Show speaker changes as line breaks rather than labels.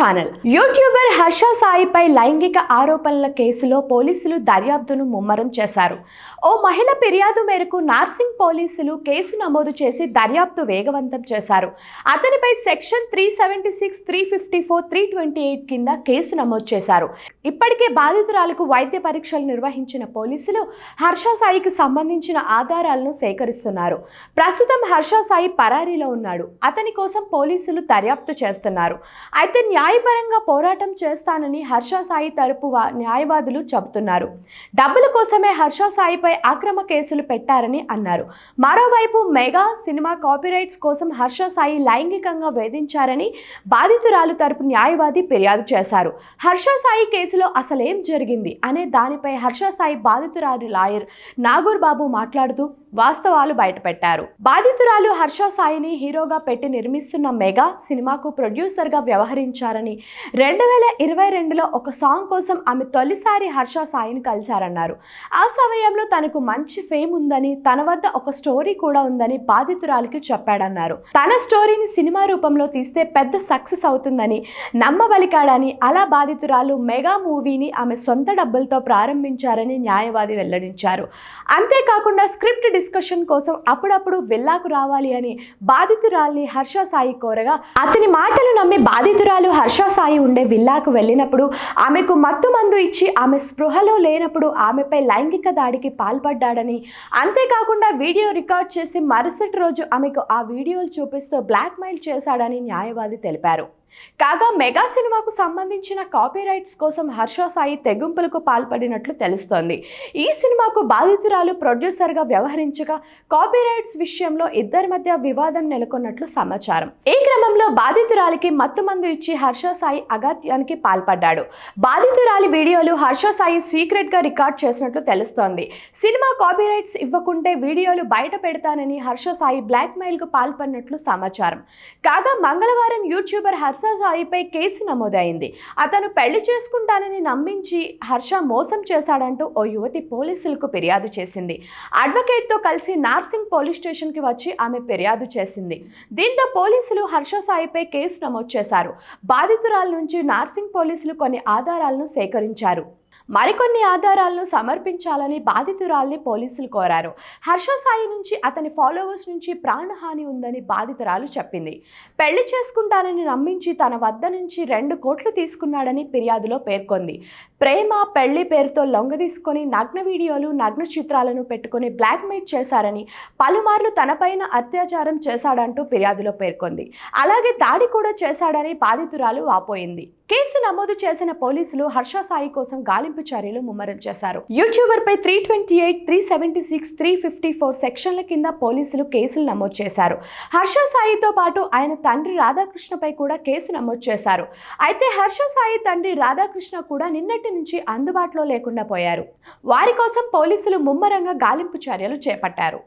Channel. YouTuber Harsha సాయిపై లైంగిక ఆరోపణల కేసులో పోలీసులు దర్యాప్తును ముమ్మరం చేశారు. ఓ మహిళ ఫిర్యాదు మేరకు నార్సింగ్ పోలీసులు కేసు నమోదు చేసి దర్యాప్తు వేగవంతం చేశారు. అతనిపై సెక్షన్ 376, 354, 328 కింద కేసు నమోదు చేశారు. ఇప్పటికే బాధితురాలకు వైద్య పరీక్షలు నిర్వహించిన పోలీసులు హర్ష సాయికి సంబంధించిన ఆధారాలను సేకరిస్తున్నారు. ప్రస్తుతం హర్ష సాయి పరారీలో ఉన్నాడు. అతని కోసం పోలీసులు దర్యాప్తు చేస్తున్నారు. అయితే న్యాయపరంగా పోరాటం చేస్తానని హర్ష సాయి తరపు న్యాయవాదులు చెబుతున్నారు. డబ్బుల కోసమే హర్ష సాయిపై అక్రమ కేసులు పెట్టారని అన్నారు. మరోవైపు మెగా సినిమా కాపీరైట్స్ కోసం హర్ష సాయి లైంగికంగా వేధించారని బాధితురాలు తరపు న్యాయవాది ఫిర్యాదు చేశారు. హర్ష సాయి కేసులో అసలేం జరిగింది అనే దానిపై హర్ష సాయి బాధితురాలు లాయర్ నాగూర్ బాబు మాట్లాడుతూ వాస్తవాలు బయటపెట్టారు. బాధితురాలు హర్ష సాయిని హీరోగా పెట్టి నిర్మిస్తున్న మెగా సినిమాకు ప్రొడ్యూసర్గా వ్యవహరించారని 2022లో ఒక సాంగ్ కోసం ఆమె తొలిసారి హర్ష సాయిని కలిశారన్నారు. ఆ సమయంలో తనకు మంచి ఫేమ్ ఉందని, తన వద్ద ఒక స్టోరీ కూడా ఉందని బాధితురాలికి చెప్పాడన్నారు. తన స్టోరీని సినిమా రూపంలో తీస్తే పెద్ద సక్సెస్ అవుతుందని నమ్మబలికాడని, అలా బాధితురాలు మెగా మూవీని ఆమె సొంత డబ్బులతో ప్రారంభించారని న్యాయవాది వెల్లడించారు. అంతేకాకుండా స్క్రిప్ట్ డిస్కషన్ కోసం అప్పుడప్పుడు విల్లాకు రావాలి అని బాధితురాల్ని హర్ష సాయి కోరగా, అతని మాటలు నమ్మి బాధితురాలు హర్ష సాయి ఉండే విల్లాకు వెళ్ళినప్పుడు ఆమెకు మత్తు మందు ఇచ్చి ఆమె స్పృహలో లేనప్పుడు ఆమెపై లైంగిక దాడికి పాల్పడ్డాడని, అంతేకాకుండా వీడియో రికార్డ్ చేసి మరుసటి రోజు ఆమెకు ఆ వీడియోలు చూపిస్తూ బ్లాక్మెయిల్ చేశాడని న్యాయవాది తెలిపారు. కాగా మెగా సినిమాకు సంబంధించిన కాపీరైట్స్ కోసం హర్ష సాయి తెగింపులకు పాల్పడినట్లు తెలుస్తోంది. ఈ సినిమాకు బాధితురాలు ప్రొడ్యూసర్గా వ్యవహరించగా కాపీరైట్స్ విషయంలో ఇద్దరి మధ్య వివాదం నెలకొన్నట్లు సమాచారం. ఈ క్రమంలో బాధితురాలికి మత్తుమందు ఇచ్చి హర్ష సాయి అఘాత్యానికి పాల్పడ్డాడు. బాధితురాలి వీడియోలు హర్ష సాయి సీక్రెట్ గా రికార్డ్ చేసినట్లు తెలుస్తోంది. సినిమా కాపీరైట్స్ ఇవ్వకుంటే వీడియోలు బయట పెడతానని హర్ష సాయి బ్లాక్మెయిల్ కు పాల్పడినట్లు సమాచారం. కాగా మంగళవారం యూట్యూబర్ హర్ష సాయిపై కేసు నమోదైంది. అతను పెళ్లి చేసుకుంటానని నమ్మించి హర్ష మోసం చేశాడంటూ ఓ యువతి పోలీసులకు ఫిర్యాదు చేసింది. అడ్వకేట్తో కలిసి నార్సింగ్ పోలీస్ స్టేషన్కి వచ్చి ఆమె ఫిర్యాదు చేసింది. దీంతో పోలీసులు హర్ష సాయిపై కేసు నమోదు చేశారు. బాధితురాల నుంచి నార్సింగ్ పోలీసులు కొన్ని ఆధారాలను సేకరించారు. మరికొన్ని ఆధారాలను సమర్పించాలని బాధితురాల్ని పోలీసులు కోరారు. హర్ష సాయి నుంచి, అతని ఫాలోవర్స్ నుంచి ప్రాణహాని ఉందని బాధితురాలు చెప్పింది. పెళ్లి చేసుకుంటానని నమ్మించి తన వద్ద నుంచి 2 కోట్లు తీసుకున్నాడని ఫిర్యాదులో పేర్కొంది. ప్రేమ పెళ్లి పేరుతో లొంగదీసుకొని నగ్న వీడియోలు, నగ్న చిత్రాలను పెట్టుకుని బ్లాక్మెయిల్ చేశారని, పలుమార్లు తనపైన అత్యాచారం చేశాడంటూ ఫిర్యాదులో పేర్కొంది. అలాగే దాడి కూడా చేశాడని బాధితురాలు వాపోయింది. కేసు నమోదు చేసిన పోలీసులు హర్ష సాయి కోసం గాలింపు చర్యలు ముమ్మరం చేశారు. యూట్యూబర్ పై 328, 376, 354 సెక్షన్ల కింద పోలీసులు కేసులు నమోదు చేశారు. హర్ష సాయితో పాటు ఆయన తండ్రి రాధాకృష్ణపై కూడా కేసు నమోదు చేశారు. అయితే హర్ష సాయి తండ్రి రాధాకృష్ణ కూడా నిన్నటి నుంచి అందుబాటులో లేకుండా పోయారు. వారి కోసం పోలీసులు ముమ్మరంగా గాలింపు చర్యలు చేపట్టారు.